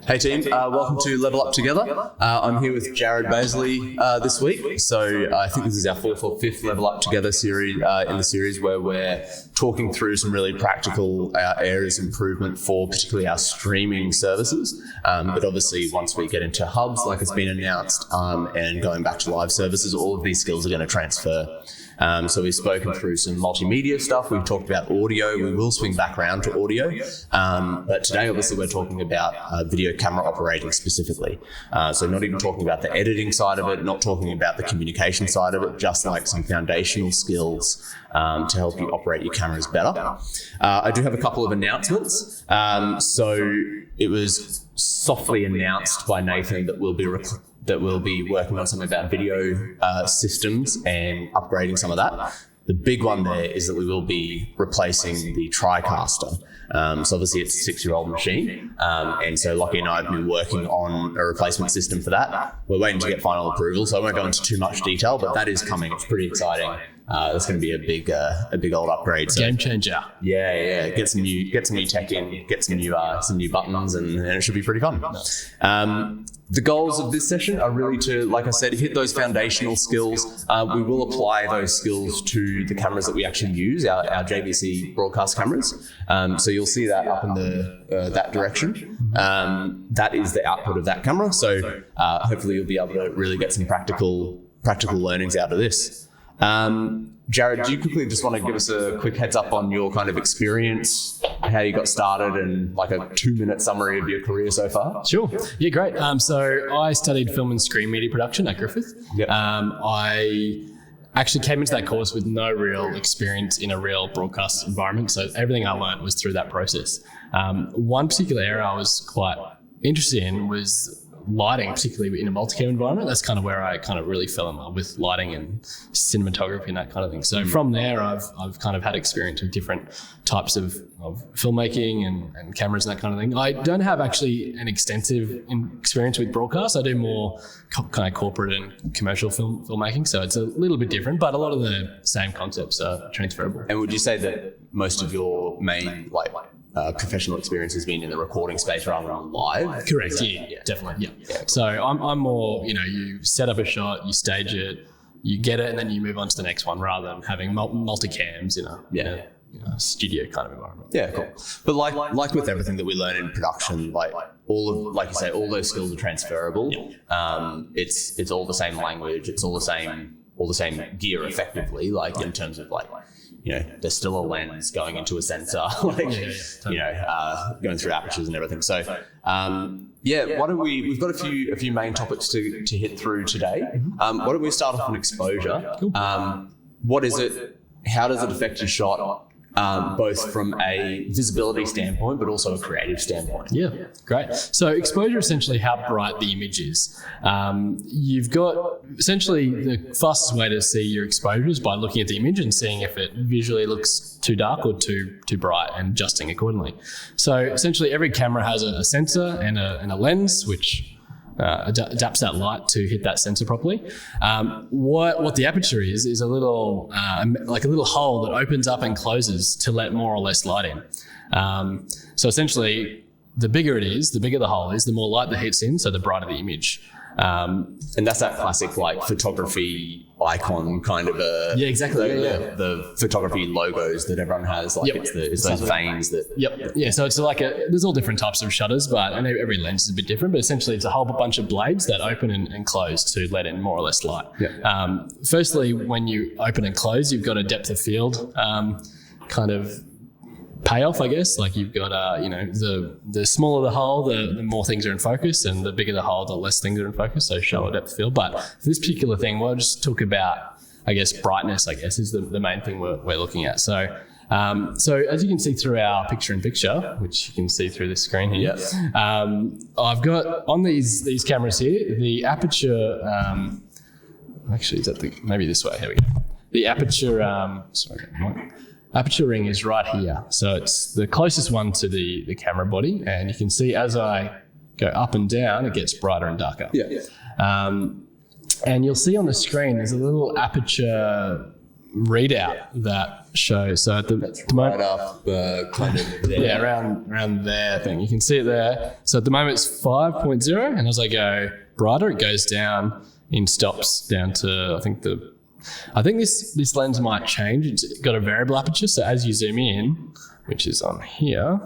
Hey team, welcome to Level Up Together. I'm here with Jared Bazley this week. So I think this is our fourth or fifth Level Up Together series in the series where we're talking through some really practical areas of improvement for particularly our streaming services. But obviously once we get into hubs like it's been announced and going back to live services, all of these skills are going to transfer. So we've spoken through some multimedia stuff. We've talked about audio. We will swing back around to audio. But today, obviously, we're talking about video camera operating specifically. So not even talking about the editing side of it, not talking about the communication side of it, just like some foundational skills to help you operate your cameras better. I do have a couple of announcements. So it was softly announced by Nathan that we'll be working on some of our video systems and upgrading some of that. The big one there is that we will be replacing the TriCaster. So obviously it's a 6-year-old machine. And so Lockie and I have been working on a replacement system for that. We're waiting to get final approval, so I won't go into too much detail, but that is coming. It's pretty exciting. It's going to be a big old upgrade. So, game changer. Yeah. Get some new tech in, get some new buttons, and it should be pretty fun. The goals of this session are really to, like I said, hit those foundational skills. We will apply those skills to the cameras that we actually use, our JVC broadcast cameras. So you'll see that up in that direction. That is the output of that camera. So hopefully you'll be able to really get some practical learnings out of this. Jared, do you quickly just want to give us a quick heads up on your kind of experience, how you got started, and like a 2-minute summary of your career so far? Sure. Yeah, great. So I studied film and screen media production at Griffith. Yep. I actually came into that course with no real experience in a real broadcast environment. So everything I learned was through that process. One particular area I was quite interested in was lighting, particularly in a multicam environment. That's kind of where I kind of really fell in love with lighting and cinematography and that kind of thing. So from there, I've kind of had experience with different types of filmmaking and cameras and that kind of thing. I don't have actually an extensive experience with broadcast. I do more kind of corporate and commercial filmmaking. So it's a little bit different, but a lot of the same concepts are transferable. And would you say that most of your main professional experience has been in the recording space rather than live? Correct. Yeah, definitely. Yeah. So I'm more, you set up a shot, you stage it, you get it, and then you move on to the next one rather than having multicams in a studio kind of environment. Yeah, cool. But like with everything that we learn in production, like you say, all those skills are transferable. Yeah. It's all the same language. It's all the same gear effectively. In terms of there's still a lens going into a sensor, going through apertures and everything. So, why don't we've got a few main topics to hit through today. Why don't we start off on exposure? Cool. What is it? How does it affect your shot? Both from a visibility standpoint, but also a creative standpoint. Yeah, great. So exposure is essentially how bright the image is. You've got essentially the fastest way to see your exposure is by looking at the image and seeing if it visually looks too dark or too bright and adjusting accordingly. So essentially every camera has a sensor and a lens, which adapts that light to hit that sensor properly. What the aperture is a little like a little hole that opens up and closes to let more or less light in. So essentially, the bigger it is, the bigger the hole is, the more light that hits in, so the brighter the image. And that's that classic photography icon kind of exactly. The photography logos that everyone has, it's those veins that. Yep. Yeah. So it's there's all different types of shutters, and every lens is a bit different. But essentially, it's a whole bunch of blades that open and close to let in more or less light. Yep. Firstly, when you open and close, you've got a depth of field kind of payoff, I guess. You've got the smaller the hole, the more things are in focus, and the bigger the hole, the less things are in focus, so shallow depth of field. But for this particular thing, we'll just talk about, I guess, brightness, I guess, is the main thing we're looking at. So as you can see through our picture-in-picture, which you can see through the screen here, I've got on these cameras here, the aperture, actually, is that maybe this way, here we go. The aperture, aperture ring is right here. So it's the closest one to the camera body. And you can see as I go up and down, it gets brighter and darker. Yeah. And you'll see on the screen, there's a little aperture readout that shows. So at the Right moment, up, kind of there. yeah, around there, I think you can see it there. So at the moment it's 5.0, and as I go brighter, it goes down in stops down to I think this lens might change. It's got a variable aperture, so as you zoom in, which is on here,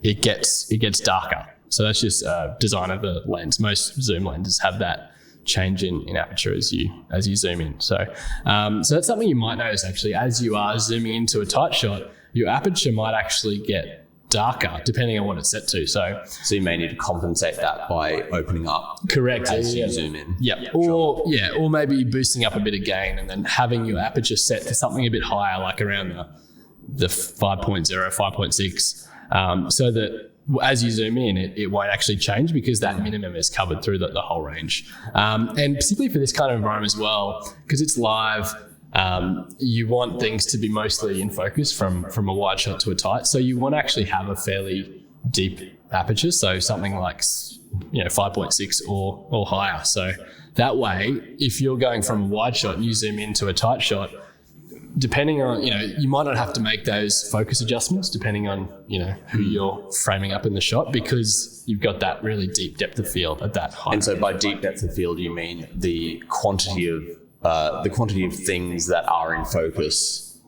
it gets darker. So that's just design of the lens. Most zoom lenses have that change in aperture as you zoom in. So that's something you might notice actually as you are zooming into a tight shot. Your aperture might actually get darker depending on what it's set to. So you may need to compensate that by opening up. Correct. As you zoom in. Yeah. Or maybe boosting up a bit of gain and then having your aperture set to something a bit higher, like around the 5.0, 5.6, so that as you zoom in, it won't actually change because that minimum is covered through the whole range. And particularly for this kind of environment as well, because it's live, you want things to be mostly in focus from a wide shot to a tight. So you want to actually have a fairly deep aperture. So something like 5.6 or higher. So that way, if you're going from a wide shot and you zoom into a tight shot, depending on, you might not have to make those focus adjustments depending on, who you're framing up in the shot, because you've got that really deep depth of field at that height. And so by deep depth of field, you mean the quantity of things that are in focus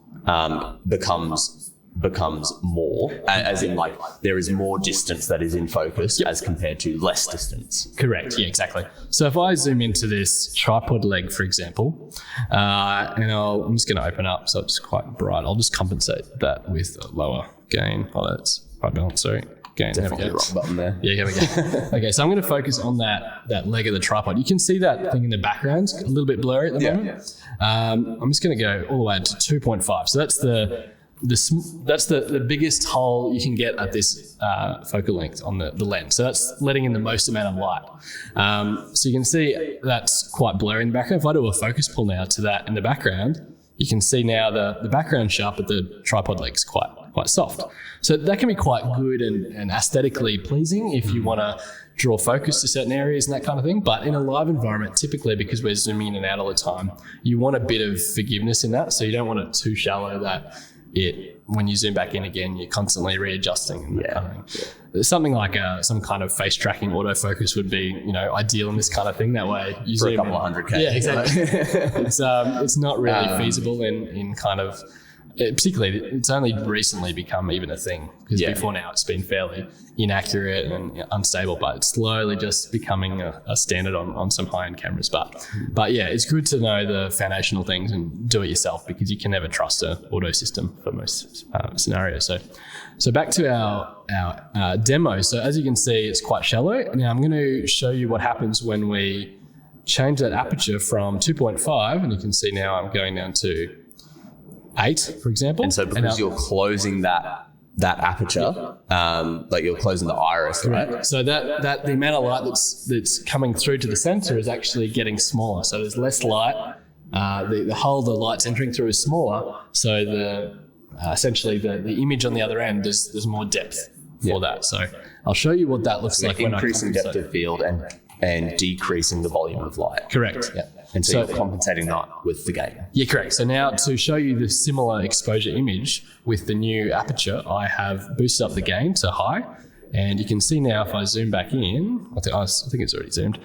becomes more, as in like there is more distance that is in focus as compared to less distance. Correct. Yeah, exactly. So if I zoom into this tripod leg, for example, and I'm just going to open up so it's quite bright. I'll just compensate that with a lower gain. Oh, that's right balance. Sorry. Gain. Definitely the wrong button there. Yeah, here we go. Okay, so I'm going to focus on that leg of the tripod. You can see that thing in the background, a little bit blurry at the moment. Yeah. I'm just going to go all the way to 2.5. So that's the biggest hole you can get at this focal length on the lens. So that's letting in the most amount of light. So you can see that's quite blurry in the background. If I do a focus pull now to that in the background, you can see now the background sharp, but the tripod leg's quite soft. So that can be quite good and aesthetically pleasing if you want to draw focus to certain areas and that kind of thing. But in a live environment, typically because we're zooming in and out all the time, you want a bit of forgiveness in that. So you don't want it too shallow that when you zoom back in again, you're constantly readjusting. And that kind of thing. Something like some kind of face tracking autofocus would be, ideal in this kind of thing. That way you for zoom a couple of 100K. Yeah, exactly. It's not really feasible in kind of, particularly it's only recently become even a thing, because before now it's been fairly inaccurate and unstable, but it's slowly just becoming a standard on some high-end cameras. But yeah, it's good to know the foundational things and do it yourself, because you can never trust an auto system for most scenarios. So back to our demo. So as you can see, it's quite shallow. Now I'm going to show you what happens when we change that aperture from 2.5, and you can see now I'm going down to 8, for example. And so because you're closing that aperture, like you're closing the iris, right? So that the amount of light that's coming through to the sensor is actually getting smaller. So there's less light. The hole the light's entering through is smaller. So essentially the image on the other end, there's more depth for that. So I'll show you what that looks like when increasing depth of field and decreasing the volume of light. Correct. Yeah. And so you're compensating that with the gain. Yeah, correct. So now to show you the similar exposure image with the new aperture, I have boosted up the gain to high. And you can see now if I zoom back in, I think it's already zoomed.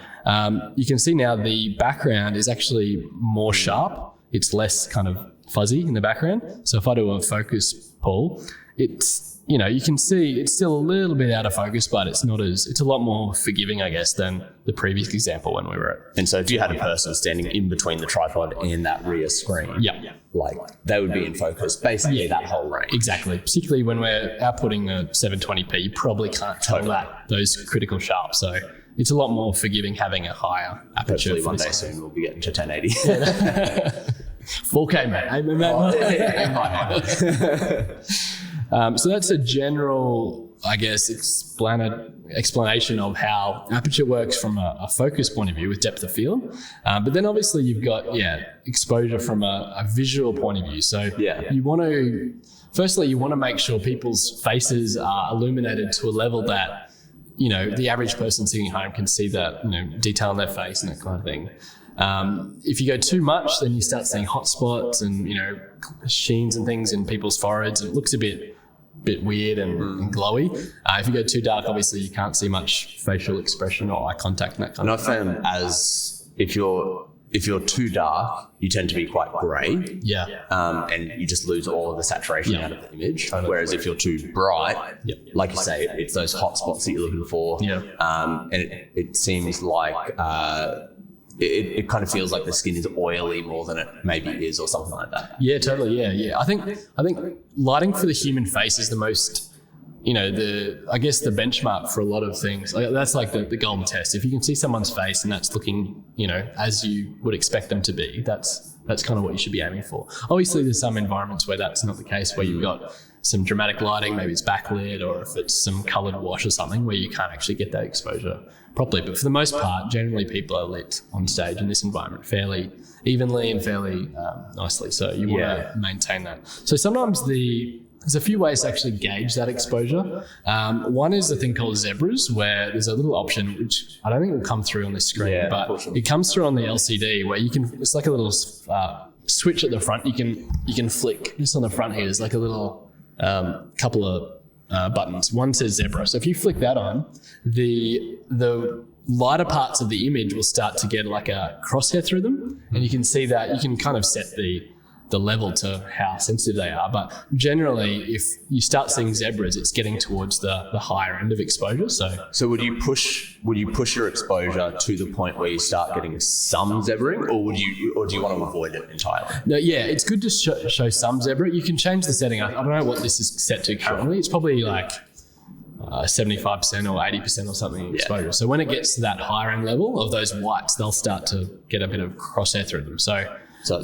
You can see now the background is actually more sharp. It's less kind of fuzzy in the background. So if I do a focus pull, it's, you can see it's still a little bit out of focus, but it's a lot more forgiving, I guess, than the previous example when we were at. And so if you had a person standing in between the tripod and that rear screen, like they would be in focus basically that whole range. Exactly. Particularly when we're outputting a 720p, you probably can't tell those critical sharps. So it's a lot more forgiving having a higher aperture. Hopefully one day soon we'll be getting to 1080. 4K, mate. So that's a general, I guess, explanation of how aperture works from a focus point of view with depth of field. But then obviously you've got, exposure from a visual point of view. So you want to make sure people's faces are illuminated to a level that, the average person sitting at home can see that, detail in their face and that kind of thing. If you go too much, then you start seeing hot spots and, sheens and things in people's foreheads, and it looks a bit weird and glowy. If you go too dark, obviously you can't see much facial expression or eye contact and that kind of thing. And I found as if you're too dark, you tend to be quite grey. Yeah. And you just lose all of the saturation out of the image. Totally. Whereas if you're too bright, like you say, it's those hot spots that you're looking for. Yeah. And it seems like it kind of feels like the skin is oily more than it maybe is, or something like that. Yeah, totally. Yeah. I think lighting for the human face is the most, I guess the benchmark for a lot of things. Like, that's like the golden test. If you can see someone's face and that's looking, as you would expect them to be, that's kind of what you should be aiming for. Obviously, there's some environments where that's not the case, where you've got some dramatic lighting, maybe it's backlit, or if it's some coloured wash or something where you can't actually get that exposure properly. But for the most part, generally people are lit on stage in this environment fairly evenly and fairly nicely. So you want to maintain that. So sometimes there's a few ways to actually gauge that exposure. One is a thing called zebras, where there's a little option, which I don't think will come through on this screen, but it comes through on the LCD, where it's like a little switch at the front. You can flick just on the front here. There's like a little couple of buttons. One says zebra. So if you flick that on, the lighter parts of the image will start to get like a crosshair through them, and you can see that you can kind of set the level to how sensitive they are. But generally, if you start seeing zebras, it's getting towards the higher end of exposure. So would you push your exposure to the point where you start getting some zebraing, or do you want to avoid it entirely? No, it's good to show some zebra. You can change the setting. I don't know what this is set to currently. It's probably like 75% or 80% or something exposure. So when it gets to that higher end level of those whites, they'll start to get a bit of crosshair through them. So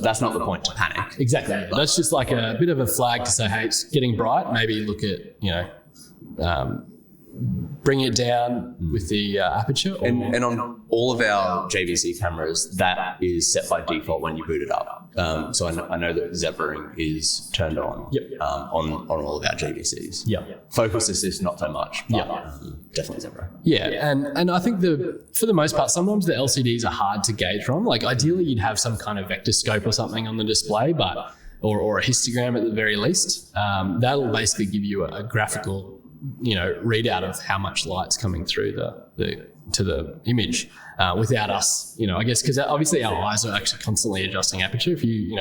that's not the point to panic. Exactly. That's just like a bit of a flag to say, hey, it's getting bright. Maybe look at, bring it down with the aperture. And on all of our JVC cameras, that is set by default when you boot it up. So I know that zebraing is turned on on all of our JVCs. Focus assist, not so much. But, definitely zebra. And I think for the most part, sometimes the LCDs are hard to gauge from. Like ideally, you'd have some kind of vector scope or something on the display, but or a histogram at the very least. That'll basically give you a graphical readout of how much light's coming through to the image without us, I guess, because obviously our eyes are actually constantly adjusting aperture. If you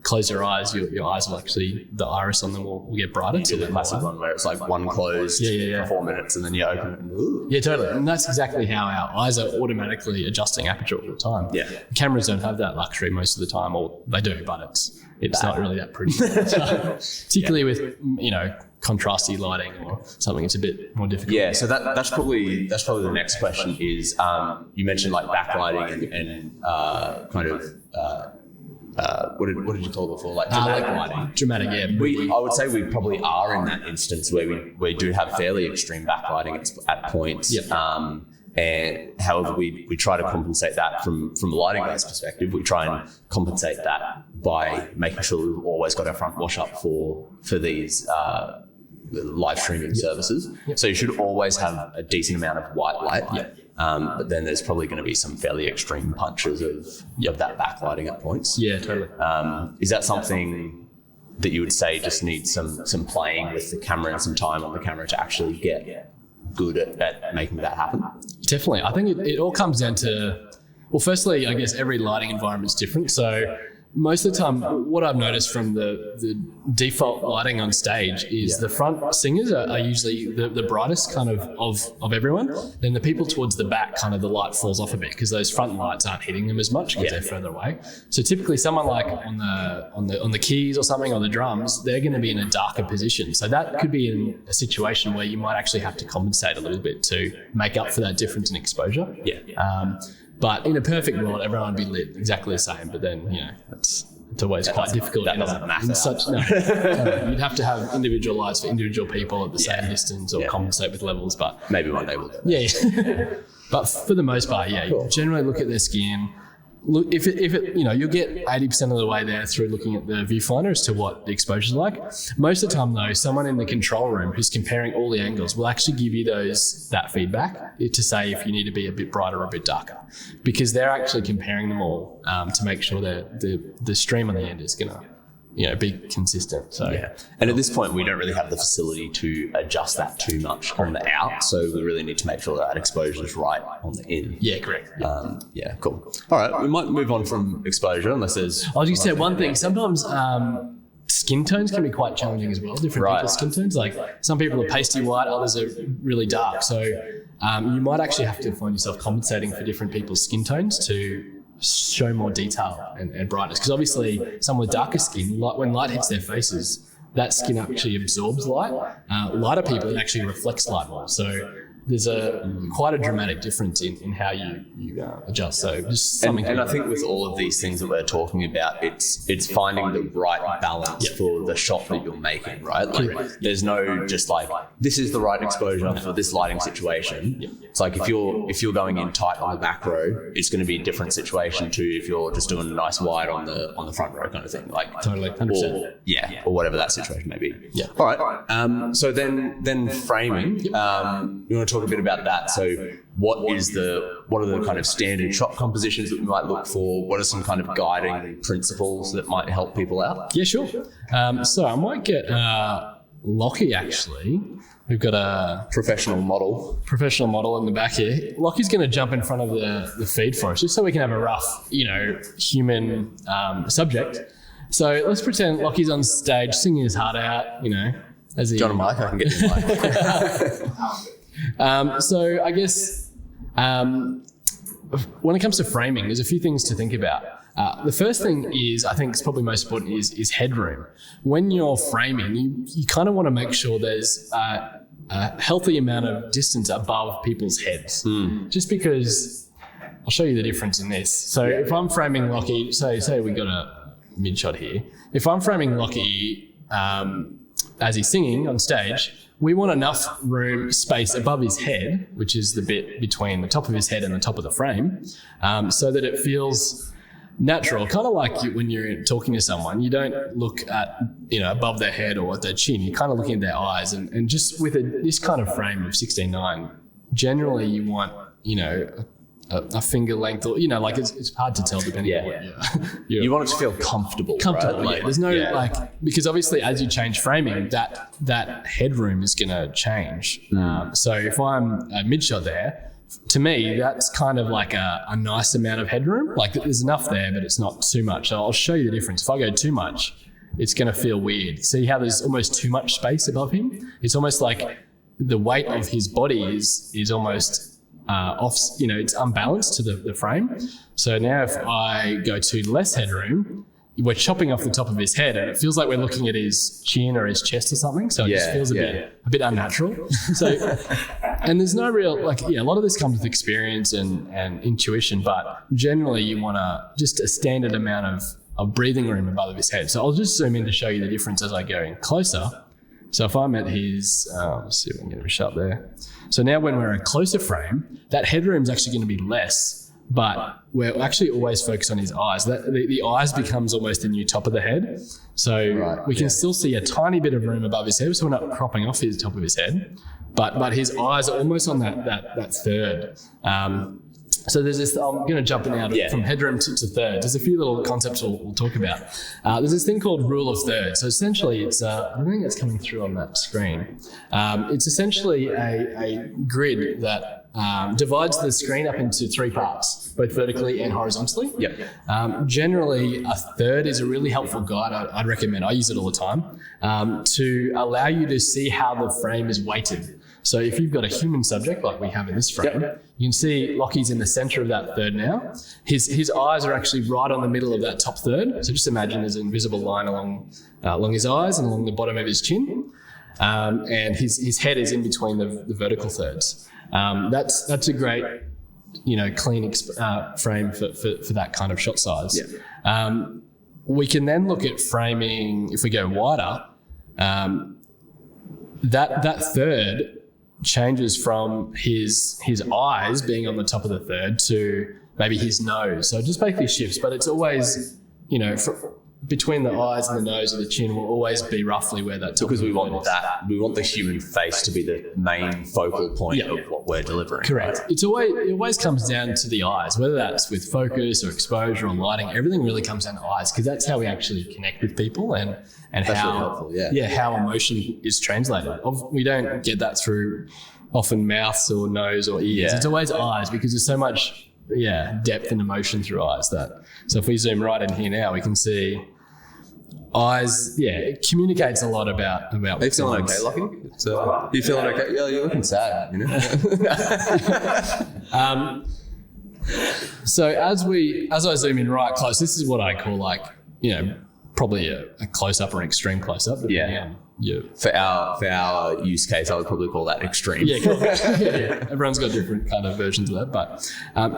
close your eyes, your eyes will actually, the iris on them will get brighter. You do the classic one where it's like one closed for 4 minutes and then you open it and ooh. Yeah, totally. And that's exactly how our eyes are automatically adjusting aperture all the time. The cameras don't have that luxury most of the time, or they do, but it's not really that pretty. Particularly with, contrasty lighting or something, it's a bit more difficult. Yeah, so that's probably the next question is, you mentioned like backlighting and kind of, what did you call it before? Like dramatic lighting. Dramatic, yeah. I would say we probably are in that instance where we do have fairly extreme backlighting at points. And however, we try to compensate that from a lighting guy's perspective. We try and compensate that by making sure we've always got our front wash up for these live streaming services. So you should always have a decent amount of white light. But then there's probably going to be some fairly extreme punches of that backlighting at points. Yeah, totally. Is that something that you would say just needs some playing with the camera and some time on the camera to actually get good at making that happen? Definitely. I think it all comes down to, well, firstly, I guess every lighting environment is different. So most of the time, what I've noticed from the default lighting on stage is the front singers are usually the brightest kind of everyone. Then the people towards the back, kind of the light falls off a bit because those front lights aren't hitting them as much because they're further away. So typically someone like on the keys or something, or the drums, they're going to be in a darker position. So that could be in a situation where you might actually have to compensate a little bit to make up for that difference in exposure. But in a perfect world, everyone would be lit exactly the same. But then, it's always quite difficult. That doesn't matter. You'd have to have individual lights for individual people at the same distance or compensate with levels. But maybe one day we'll do that. But for the most part, you generally look at their skin. look, if it, you'll get 80% of the way there through looking at the viewfinder as to what the exposure's like. Most of the time, though, someone in the control room who's comparing all the angles will actually give you that feedback to say if you need to be a bit brighter or a bit darker, because they're actually comparing them all to make sure that the stream on the end is gonna be consistent. So and at this point we don't really have the facility to adjust that too much on the out, so we really need to make sure that exposure is right on the in. Correct. Cool. All right, we might move on from exposure unless there's... I was just say one thing. Sometimes skin tones can be quite challenging as well. Different people's skin tones. Like some people are pasty white, others are really dark. So you might actually have to find yourself compensating for different people's skin tones to show more detail and brightness, because obviously someone with darker skin, when light hits their faces, that skin actually absorbs light. Lighter people, it actually reflects light more. So there's quite a dramatic difference in how you adjust. So just something. And I think with all of these things that we're talking about, it's finding the right balance for the shot that you're making, right? Like there's no just like this is the right exposure for this lighting situation. It's like if you're going in tight on the back row, it's going to be a different situation to if you're just doing a nice wide on the front row kind of thing. Like totally, 100%. Or whatever that situation may be. Yeah. All right. So then framing. You want to talk a bit about that. So what are the kind of standard shot compositions that we might look for? What are some kind of guiding principles that might help people out? Yeah, sure. So I might get Lockie actually. We've got a professional model in the back here. Lockie's going to jump in front of the feed for us, just so we can have a rough, human subject. So let's pretend Lockie's on stage singing his heart out, as he... John and Mike, I can get you a mic. So I guess when it comes to framing, there's a few things to think about. The first thing is, I think it's probably most important, is headroom. When you're framing, you kind of want to make sure there's a healthy amount of distance above people's heads. Just because, I'll show you the difference in this. So if I'm framing Lockie, say we got a mid shot here. If I'm framing Lockie as he's singing on stage, we want enough space above his head, which is the bit between the top of his head and the top of the frame, so that it feels natural. Kind of like when you're talking to someone, you don't look at above their head or at their chin. You're kind of looking at their eyes, and just with this kind of frame of 16:9, generally you want a finger length, or like it's hard to tell depending on what you want it to feel comfortable. Right? There's no because obviously as you change framing, that headroom is going to change. So if I'm a mid shot there, to me that's kind of like a nice amount of headroom. Like there's enough there, but it's not too much. So I'll show you the difference. If I go too much, it's going to feel weird. See how there's almost too much space above him? It's almost like the weight of his body is almost off, it's unbalanced to the frame. So now if I go to less headroom, we're chopping off the top of his head, and it feels like we're looking at his chin or his chest or something. So it just feels a bit unnatural. So, and there's no real, a lot of this comes with experience and intuition, but generally you want just a standard amount of breathing room above his head. So I'll just zoom in to show you the difference as I go in closer. So if I'm at his, let's see if I can get him shut there. So now when we're a closer frame, that headroom is actually going to be less, but we're actually always focused on his eyes. The eyes becomes almost the new top of the head. So we can still see a tiny bit of room above his head, so we're not cropping off his top of his head, but his eyes are almost on that third. So there's this, I'm going to jump in out from headroom to third. There's a few little concepts we'll talk about. There's this thing called rule of thirds. So essentially it's, I don't think it's coming through on that screen. It's essentially a grid that divides the screen up into three parts, both vertically and horizontally. Generally, a third is a really helpful guide. I'd recommend, I use it all the time, to allow you to see how the frame is weighted. So if you've got a human subject like we have in this frame, you can see Lockie's in the center of that third now. His eyes are actually right on the middle of that top third. So just imagine there's an invisible line along his eyes and along the bottom of his chin. And his head is in between the vertical thirds. That's a great, clean frame for that kind of shot size. We can then look at framing, if we go wider, that third changes from his eyes being on the top of the third to maybe his nose. So it just basically shifts, but it's always, between the eyes and the nose and the chin will always be roughly where that top. Because we want the human face to be the main focal point of what we're delivering. Correct. Right? It always comes down to the eyes, whether that's with focus or exposure or lighting. Everything really comes down to eyes, because that's how we actually connect with people and that's how really helpful, how emotion is translated. We don't get that through often mouths or nose or ears. It's always eyes, because there's so much depth and emotion through eyes. So if we zoom right in here now, we can see eyes, it communicates a lot about Are you feeling okay, Lockie? You feeling okay? Yeah, you're looking sad, So as I zoom in right close, this is what I call probably a close-up or an extreme close-up. For our use case, I would probably call that extreme. Cool. Everyone's got different kind of versions of that. But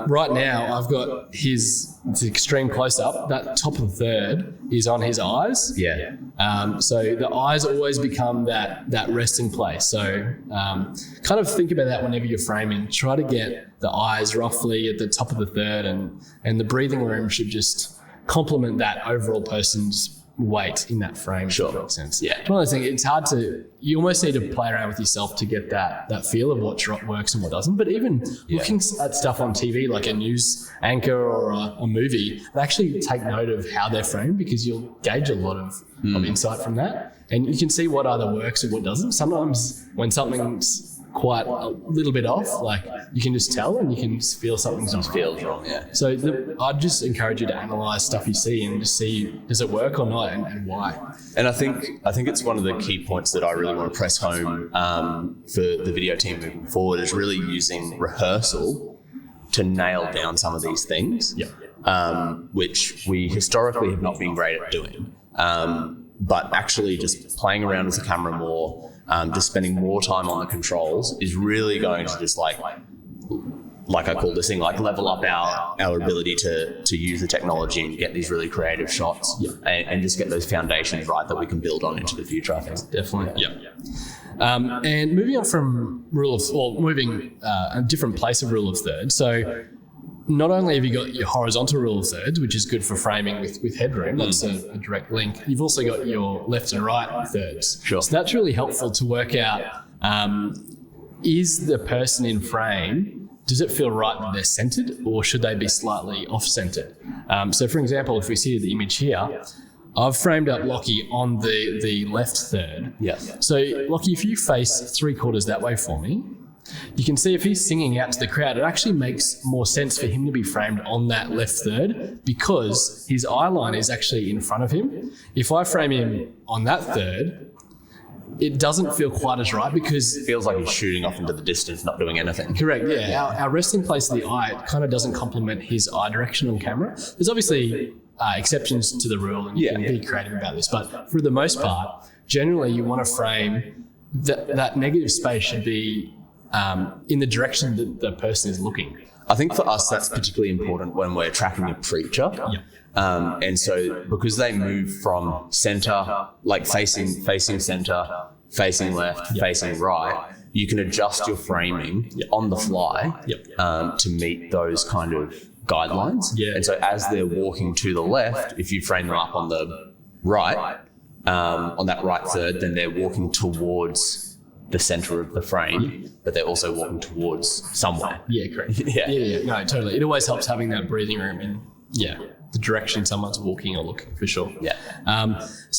right now, I've got it's extreme close-up. That top of the third is on his eyes. So the eyes always become that resting place. So kind of think about that whenever you're framing. Try to get the eyes roughly at the top of the third, and the breathing room should just complement that overall person's weight in that frame. Sure. If that makes sense. It's one of those things, it's hard you almost need to play around with yourself to get that feel of what works and what doesn't. But even looking at stuff on TV, like a news anchor or a movie, they actually take note of how they're framed, because you'll gauge a lot of insight from that. And you can see what either works and what doesn't. Sometimes when something's quite a little bit off, like you can just tell and you can feel something's not wrong. So I'd just encourage you to analyze stuff you see and just see, does it work or not, and why. And I think it's one of the key points that I really want to press home for the video team moving forward, is really using rehearsal to nail down some of these things, which we historically have not been great at doing. But actually just playing around with the camera more, just spending more time on the controls is really going to just like I call this thing, level up our ability to use the technology and get these really creative shots and just get those foundations right that we can build on into the future, I think. Definitely. And moving on from a different place of rule of thirds. So not only have you got your horizontal rule of thirds, which is good for framing with headroom, that's a direct link. You've also got your left and right thirds. Sure. So that's really helpful to work out, is the person in frame, does it feel right that they're centered, or should they be slightly off-centered? So for example, if we see the image here, I've framed up Lockie on the left third. So Lockie, if you face 3/4 that way for me, you can see if he's singing out to the crowd, it actually makes more sense for him to be framed on that left third, because his eye line is actually in front of him. If I frame him on that third, it doesn't feel quite as right, because it feels like he's shooting off into the distance, not doing anything. Correct, Our resting place of the eye kind of doesn't complement his eye direction on camera. There's obviously exceptions to the rule, and you can be creative about this, but for the most part, generally you want to frame that negative space should be in the direction that the person is looking. I think for us that's particularly important when we're tracking a preacher. And so because they move from center, like facing center, facing left, facing right, you can adjust your framing on the fly to meet those kind of guidelines. And so as they're walking to the left, if you frame them up on the right, on that right third, then they're walking towards the center of the frame, but they're also walking towards somewhere. Correct. No, totally. It always helps having that breathing room in the direction someone's walking or looking, for sure.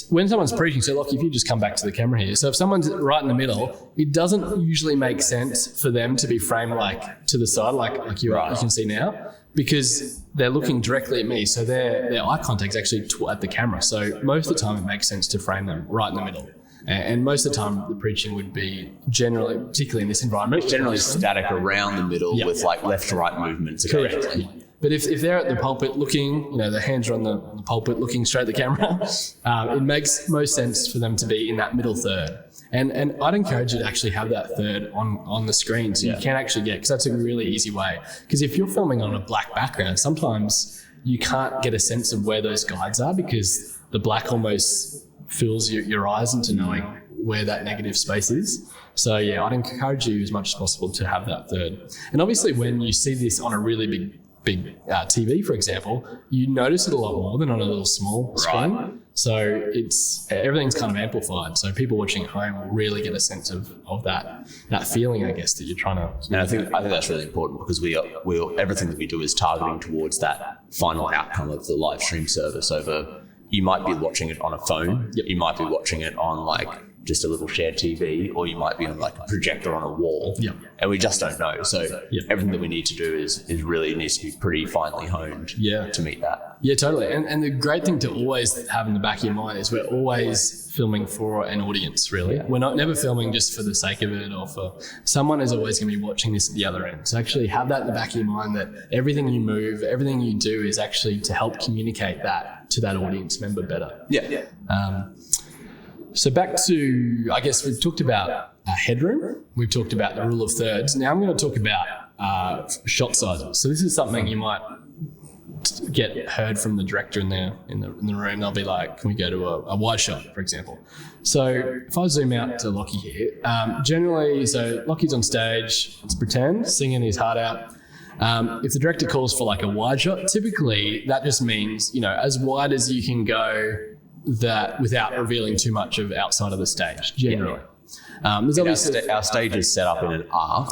When someone's preaching, so like if you just come back to the camera here, so if someone's right in the middle, it doesn't usually make sense for them to be framed like to the side, like you can see now, because they're looking directly at me, so their eye contact is actually at the camera. So most of the time it makes sense to frame them right in the middle. And most of the time, the preaching would be generally, particularly in this environment, generally static around the middle with like left to right movements. Correct. But if they're at the pulpit looking, the hands are on the pulpit looking straight at the camera, it makes most sense for them to be in that middle third. And I'd encourage you to actually have that third on the screen, so you can actually get, because that's a really easy way. Because if you're filming on a black background, sometimes you can't get a sense of where those guides are, because the black almost fills your eyes into knowing where that negative space is. So I'd encourage you as much as possible to have that third. And obviously when you see this on a really big TV, for example, you notice it a lot more than on a little small screen. So everything's kind of amplified. So people watching at home will really get a sense of that feeling, I guess, that you're trying to. And I think that's really important because we everything that we do is targeting towards that final outcome of the live stream service. You might be watching it on a phone, you might be watching it on like just a little shared TV, or you might be on like a projector on a wall, and we just don't know. So everything that we need to do is really needs to be pretty finely honed to meet that. Yeah, totally. And the great thing to always have in the back of your mind is we're always filming for an audience, really. Yeah. We're never filming just for the sake of it, or for someone is always going to be watching this at the other end. So actually have that in the back of your mind, that everything you move, everything you do is actually to help communicate that to that audience member better. So back to, I guess we've talked about headroom, we've talked about the rule of thirds. Now I'm going to talk about shot sizes. So this is something you might get heard from the director in the room. They'll be like, can we go to a wide shot, for example? So if I zoom out to Lockie here, generally, so Lockie's on stage, let's pretend, singing his heart out. If the director calls for like a wide shot, typically that just means, as wide as you can go, that without revealing too much of outside of the stage, generally. There's obviously our stage is set up in an arc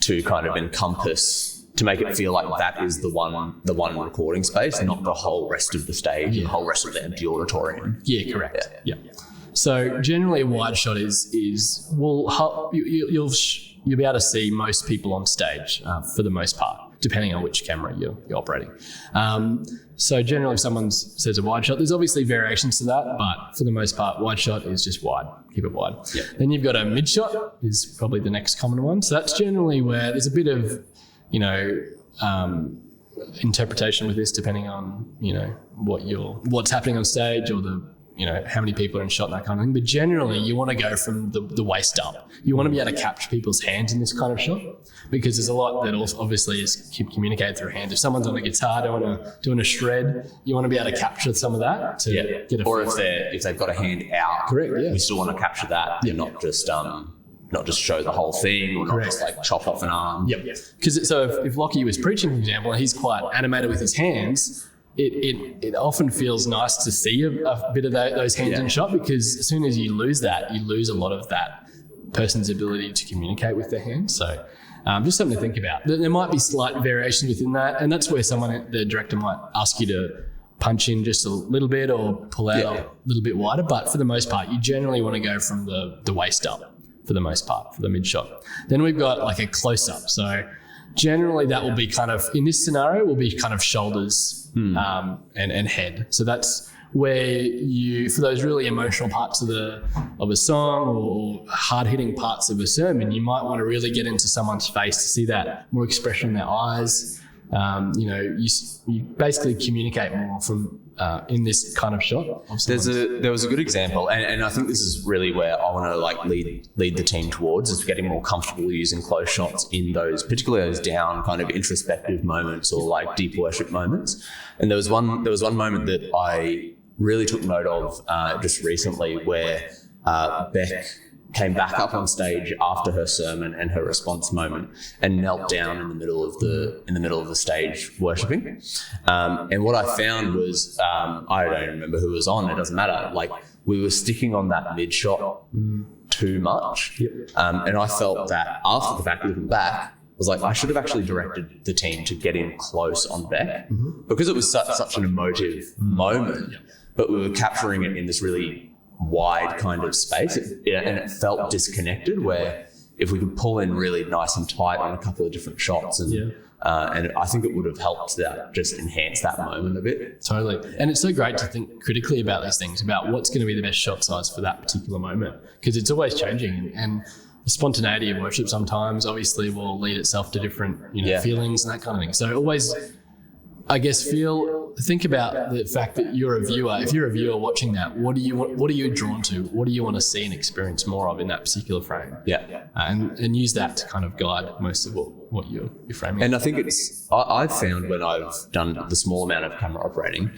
to kind of encompass, to make it feel like that is the one recording space, not the whole rest of the stage and the whole rest of the empty auditorium. Yeah, correct. Yeah. So generally a wide shot is you'll be able to see most people on stage for the most part, depending on which camera you're operating. So generally if someone says a wide shot, there's obviously variations to that, but for the most part, wide shot is just wide, keep it wide. Yep. Then you've got a mid shot is probably the next common one. So that's generally where there's a bit of, interpretation with this, depending on, what's happening on stage, or how many people are in shot and that kind of thing. But generally you want to go from the waist up. You want to be able to capture people's hands in this kind of shot, because there's a lot that also obviously is communicated through hands. If someone's on a guitar doing a shred, you want to be able to capture some of that to get a or if they've got a hand out, correct, we still want to capture that and not just show the whole thing, or not just like chop off an arm. Because if Lockie was preaching, for example, and he's quite animated with his hands, it often feels nice to see a bit of those hands in shot, because as soon as you lose that, you lose a lot of that person's ability to communicate with their hands. So just something to think about. There might be slight variations within that, and that's where the director might ask you to punch in just a little bit or pull out a little bit wider. But for the most part, you generally want to go from the waist up for the most part, for the mid shot. Then we've got like a close up. So generally that will be kind of, in this scenario, will be kind of shoulders and head. So that's where for those really emotional parts of a song, or hard-hitting parts of a sermon, you might want to really get into someone's face to see that more expression in their eyes. You basically communicate more from in this kind of shot. There was a good example, and I think this is really where I want to lead the team towards, is getting more comfortable using close shots in those, particularly those down kind of introspective moments, or like deep worship moments. And there was one moment that I really took note of just recently, where Beck came back up on stage after her sermon and her response moment, and knelt down in the middle of the stage worshiping. And what I found was, I don't remember who was on, it doesn't matter. Like, we were sticking on that mid shot too much. And I felt that after the fact, looking back, I was like, I should have actually directed the team to get in close on Beck, because it was such an emotive moment, but we were capturing it in this really wide kind of space, and it felt disconnected, where if we could pull in really nice and tight on a couple of different shots, and I think it would have helped that, just enhance that moment a bit. Totally. And it's so great to think critically about these things, about what's going to be the best shot size for that particular moment, because it's always changing, and the spontaneity of worship sometimes obviously will lead itself to different feelings and that kind of thing. So always, I guess, think about the fact that you're a viewer. If you're a viewer watching that, what are you drawn to? What do you want to see and experience more of in that particular frame? And use that to kind of guide most of what you're framing. And I think I've found when I've done the small amount of camera operating,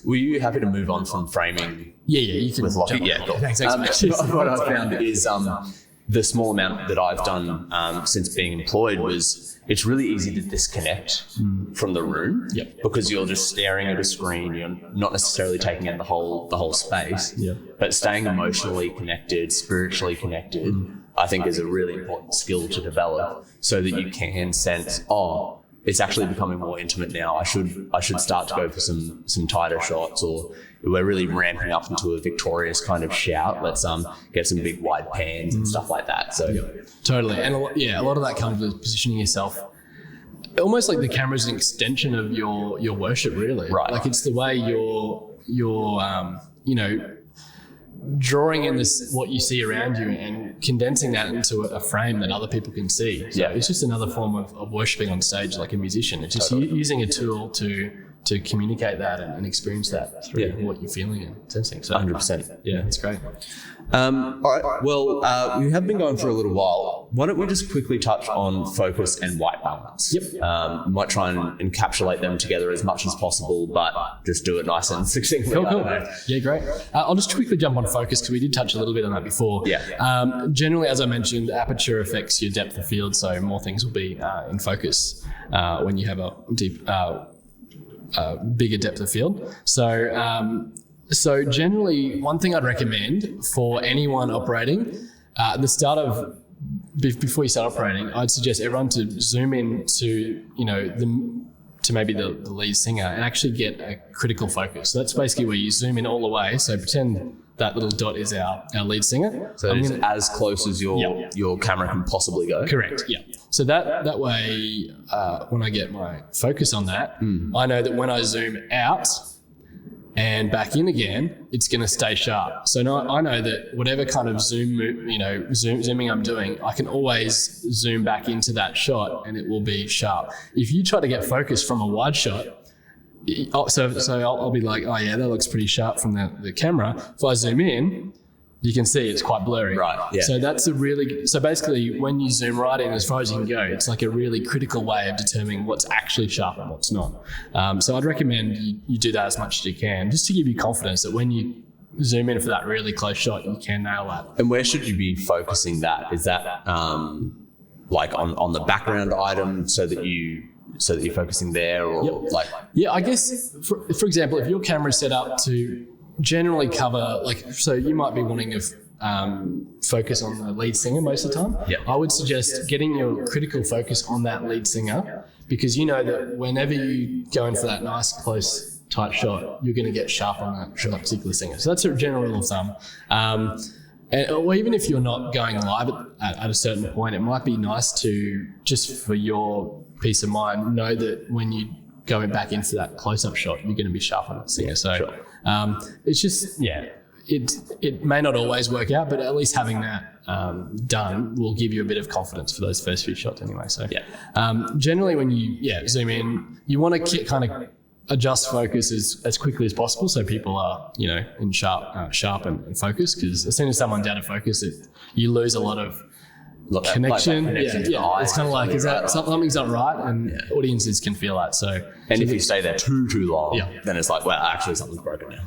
were you happy to move on from framing? You can. With Lockie? Yeah, cool. Thanks. What I found is the small amount that I've done since being employed was it's really easy to disconnect from the room because you're just staring at a screen. You're not necessarily taking in the whole space, but staying emotionally connected, spiritually connected, I think is a really important skill to develop so that you can sense, it's actually becoming more intimate now. I should start to go for some tighter shots, or we're really ramping up into a victorious kind of shout. Let's get some big wide pans and stuff like that. So totally, and a lot of that comes with positioning yourself. Almost like the camera's an extension of your worship, really. Right. Like it's the way you're drawing in this what you see around you and condensing that into a frame that other people can see. So it's just another form of worshipping on stage like a musician. It's just using a tool to communicate that and experience that through what you're feeling and sensing. So 100%. Yeah, it's great. All right. Well, we have been going for a little while. Why don't we just quickly touch on focus and white balance? Yep. Might try and encapsulate them together as much as possible, but just do it nice and succinctly. Cool. Yeah, great. I'll just quickly jump on focus because we did touch a little bit on that before. Yeah. Generally, as I mentioned, aperture affects your depth of field, so more things will be in focus when you have a deep, bigger depth of field. So generally, one thing I'd recommend for anyone operating, before you start operating, I'd suggest everyone to zoom in to maybe the lead singer and actually get a critical focus. So that's basically where you zoom in all the way. So pretend that little dot is our lead singer. So it's as close as your camera can possibly go. Correct. Yeah. So that way, when I get my focus on that, I know that when I zoom out and back in again, it's going to stay sharp. So now I know that whatever kind of zooming I'm doing, I can always zoom back into that shot and it will be sharp. If you try to get focus from a wide shot, so I'll be like, that looks pretty sharp from the camera. If I zoom in, you can see it's quite blurry. Right. Yeah. So basically when you zoom right in as far as you can go, it's like a really critical way of determining what's actually sharp and what's not. So I'd recommend you do that as much as you can, just to give you confidence that when you zoom in for that really close shot, you can nail that. And where should you be focusing that? Is that like on the background item so that you're focusing there, or I guess for example, if your camera is set up to generally cover, so you might be wanting to focus on the lead singer most of the time. I would suggest getting your critical focus on that lead singer, because you know that whenever you go in for that nice close tight shot, you're going to get sharp on that particular singer. So that's a general rule of thumb. Or even if you're not going live at a certain point, it might be nice to, just for your peace of mind, know that when you go back in for that close-up shot, you're going to be sharp on that singer. It's just, it may not always work out, but at least having that done will give you a bit of confidence for those first few shots anyway. So generally when you zoom in, you want to kind of adjust focus as quickly as possible so people are, in sharp and focus, because as soon as someone's out of focus, you lose a lot of connection. It's kind of like, is that something's not right, and audiences can feel that. And if you stay there too long, then it's like, well, actually something's broken now.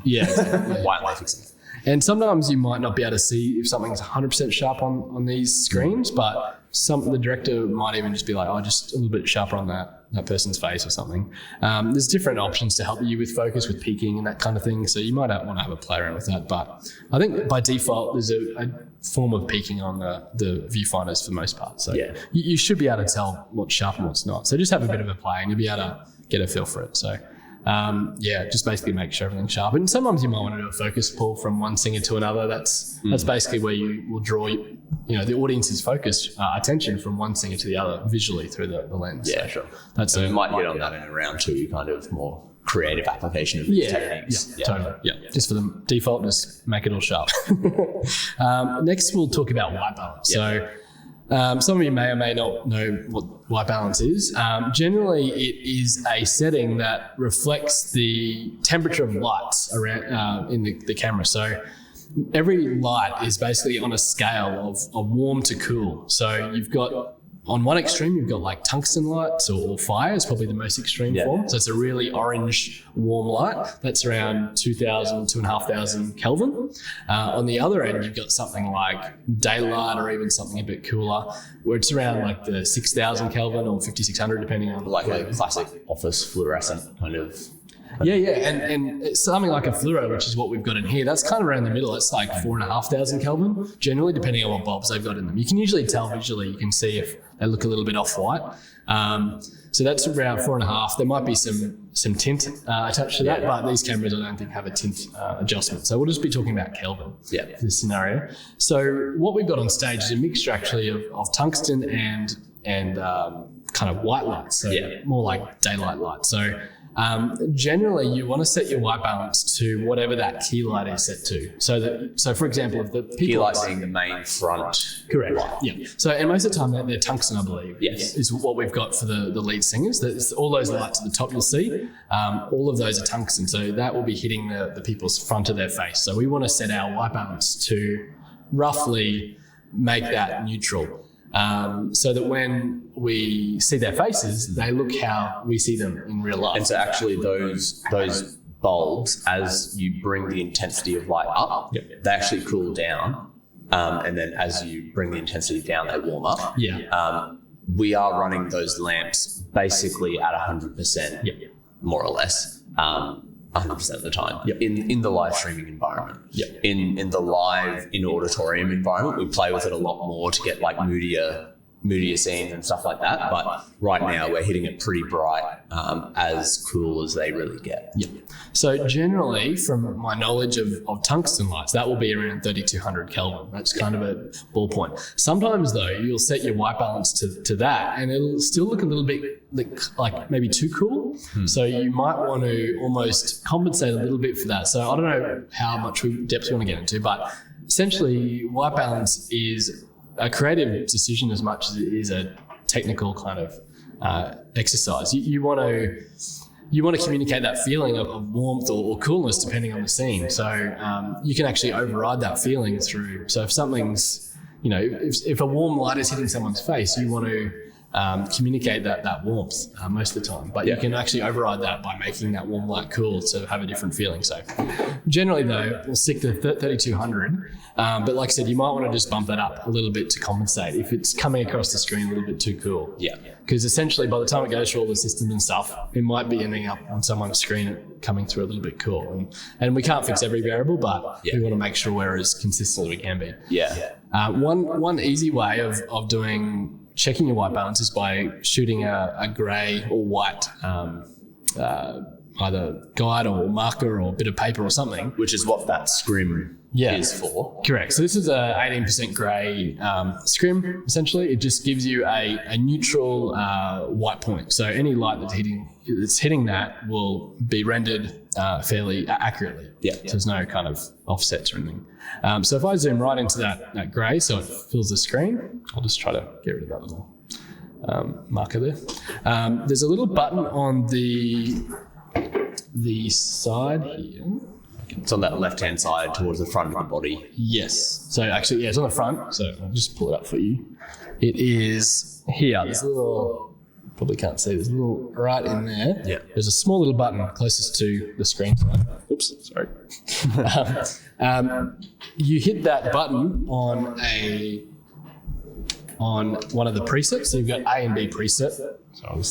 Why am I fixing it? And sometimes you might not be able to see if something's 100% sharp on these screens, but the director might even just be like, just a little bit sharper on that person's face or something. There's different options to help you with focus, with peaking and that kind of thing. So you might want to have a play around with that. But I think by default, there's a form of peaking on the viewfinders for the most part. So you should be able to tell what's sharp and what's not. So just have a bit of a play and you'll be able to get a feel for it. So just basically make sure everything's sharp. And sometimes you might want to do a focus pull from one singer to another. That's basically where you will draw the audience's focus attention from one singer to the other visually through the lens. So we might get on that in a round two, kind of more creative application of these techniques. Totally. Just for the default, just make it all sharp. Next, we'll talk about white balance. So some of you may or may not know what white balance is. Generally, it is a setting that reflects the temperature of lights around in the camera. So every light is basically on a scale of warm to cool. So you've got On one extreme, you've got like tungsten lights or fire is probably the most extreme form. So it's a really orange, warm light that's around 2,000, 2,500 Kelvin. On the other end, you've got something like daylight or even something a bit cooler, where it's around like the 6,000 Kelvin or 5,600, depending on Like a classic office fluorescent kind of. Yeah, and it's something like a fluoro, which is what we've got in here. That's kind of around the middle. It's like 4,500 Kelvin, generally, depending on what bulbs they've got in them. You can usually tell visually. You can see if they look a little bit off-white. So that's around 4.5. There might be some tint attached to that, but these cameras I don't think have a tint adjustment. So we'll just be talking about Kelvin for this scenario. So what we've got on stage is a mixture actually of tungsten and kind of white lights, so more like daylight light. So generally, you want to set your white balance to whatever that key light is set to. So for example, if the Key light being the main front. Correct. Yeah. So, and most of the time they're tungsten, I believe. Yes. Is what we've got for the lead singers. That's all those lights at the top you'll see. All of those are tungsten. So that will be hitting the people's front of their face. So we want to set our white balance to roughly make that neutral. So that when we see their faces, they look how we see them in real life. And so actually those bulbs, as you bring the intensity of light up, they actually cool down. And then as you bring the intensity down, they warm up. We are running those lamps basically at 100%, more or less. 100% of the time in the live streaming environment. In the live in auditorium environment, we play with it a lot more to get like moodier scenes and stuff like that. But right now we're hitting it pretty bright, as cool as they really get. So generally, from my knowledge of tungsten lights, that will be around 3,200 Kelvin. That's kind of a ballpoint. Sometimes though, you'll set your white balance to that and it'll still look a little bit like maybe too cool. So you might want to almost compensate a little bit for that. So I don't know how much depth we want to get into, but essentially white balance is a creative decision as much as it is a technical kind of exercise. You want to communicate that feeling of warmth or coolness depending on the scene. So you can actually override that feeling through. So if something's, if a warm light is hitting someone's face, you want to communicate that warmth most of the time. But you can actually override that by making that warm light cool to have a different feeling. So generally though, we'll stick to 3,200. But like I said, you might want to just bump that up a little bit to compensate if it's coming across the screen a little bit too cool. Because essentially by the time it goes through all the systems and stuff, it might be ending up on someone's screen coming through a little bit cool. And we can't fix every variable, but we want to make sure we're as consistent as we can be. One easy way of checking your white balance is by shooting a grey or white either guide or marker or a bit of paper or something. Which is what that scrim is for. Correct. So this is a 18% grey scrim, essentially. It just gives you a neutral white point. So any light that's hitting that will be rendered fairly accurately. So there's no kind of offsets or anything. So if I zoom right into that grey, so it fills the screen, I'll just try to get rid of that little marker there. There's a little button on the side here. It's on that left-hand side towards the front of the body. Yes. So actually, it's on the front. So I'll just pull it up for you. It is here. There's a little, probably can't see, there's a little right in there. There's a small little button closest to the screen side. Oops, sorry. You hit that button on one of the presets. So you've got A and B preset. So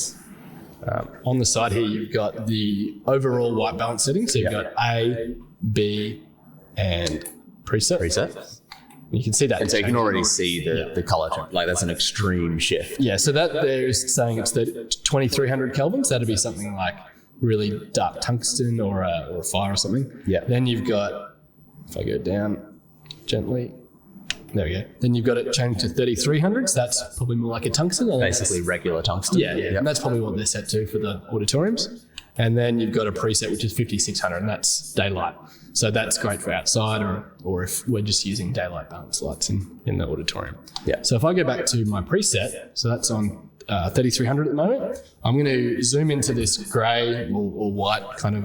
on the side here, you've got the overall white balance setting. So you've got A, B, and preset. You can see that. And so you can already see the color, like that's an extreme shift. So that there is saying it's 2,300 Kelvin. So that'd be something like really dark tungsten or a fire or something. Then you've got, if I go down gently, there we go. Then you've got it changed to 3,300. So that's probably more like a tungsten. Basically regular tungsten. And that's probably what they're set to for the auditoriums. And then you've got a preset which is 5,600, and that's daylight. So that's great for outside or if we're just using daylight balance lights in the auditorium. So if I go back to my preset, so that's on 3,300 at the moment, I'm going to zoom into this grey or white kind of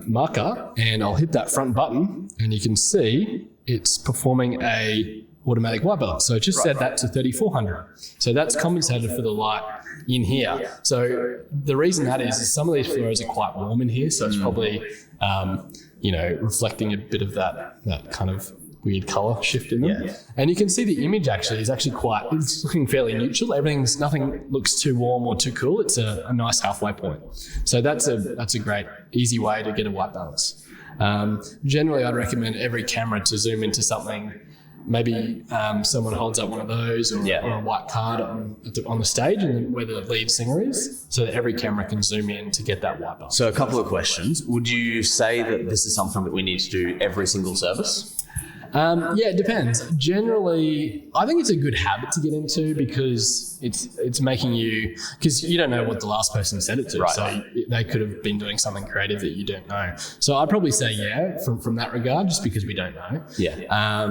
marker, and I'll hit that front button, and you can see it's performing a automatic white balance. So just set that to 3400. So that's compensated for the light in here. So the reason that is some of these fluoros are quite warm in here, so it's probably reflecting a bit of that kind of weird color shift in them. Yeah. And you can see the image is actually it's looking fairly neutral. Nothing looks too warm or too cool. It's a nice halfway point. So that's a great, easy way to get a white balance. Generally, I'd recommend every camera to zoom into something. Maybe someone holds up one of those or a white card on the stage and where the lead singer is, so that every camera can zoom in to get that white balance. So a couple of questions. Would you say that this is something that we need to do every single service? It depends. Generally, I think it's a good habit to get into because it's making you, because you don't know what the last person said it to, right. So they could have been doing something creative that you don't know. So I'd probably say from that regard, just because we don't know. Yeah.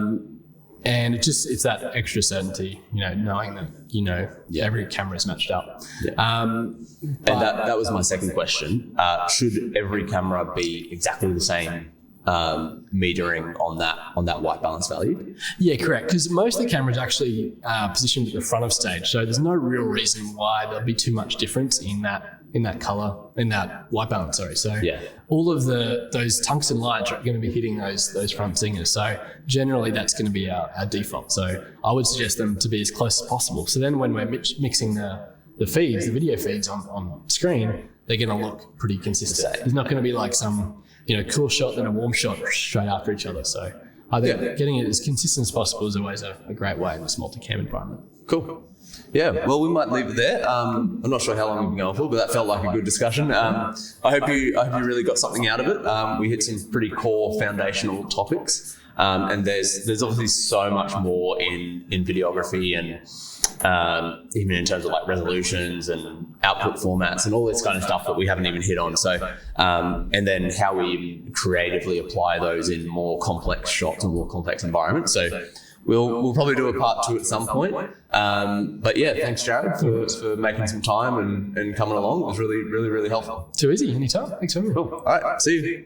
And it's that extra certainty, knowing that every camera is matched up. Yeah. And that was my second question. Should every camera be exactly the same metering on that white balance value? Yeah, correct. Because most of the cameras actually positioned at the front of stage, so there's no real reason why there'll be too much difference in that color, in that white balance. Sorry. So all of those tungsten lights are going to be hitting those front singers. So generally, that's going to be our default. So I would suggest them to be as close as possible. So then when we're mixing the feeds, the video feeds on screen, they're going to look pretty consistent. There's not going to be like some cool shot then a warm shot straight after each other. So I think getting it as consistent as possible is always a great way in this multi-cam environment. Cool. Yeah, well, we might leave it there. I'm not sure how long we've been going for, but that felt like a good discussion. I hope you really got something out of it. We hit some pretty core foundational topics, and there's obviously so much more in videography and even in terms of like resolutions and output formats and all this kind of stuff that we haven't even hit on. So, and then how we creatively apply those in more complex shots and more complex environments. So we'll probably do a part 2 at some point. But yeah, thanks Jared for making some time and coming along. It was really, really, really helpful. Too easy, anytime. Thanks for having me. Cool. All right, see you.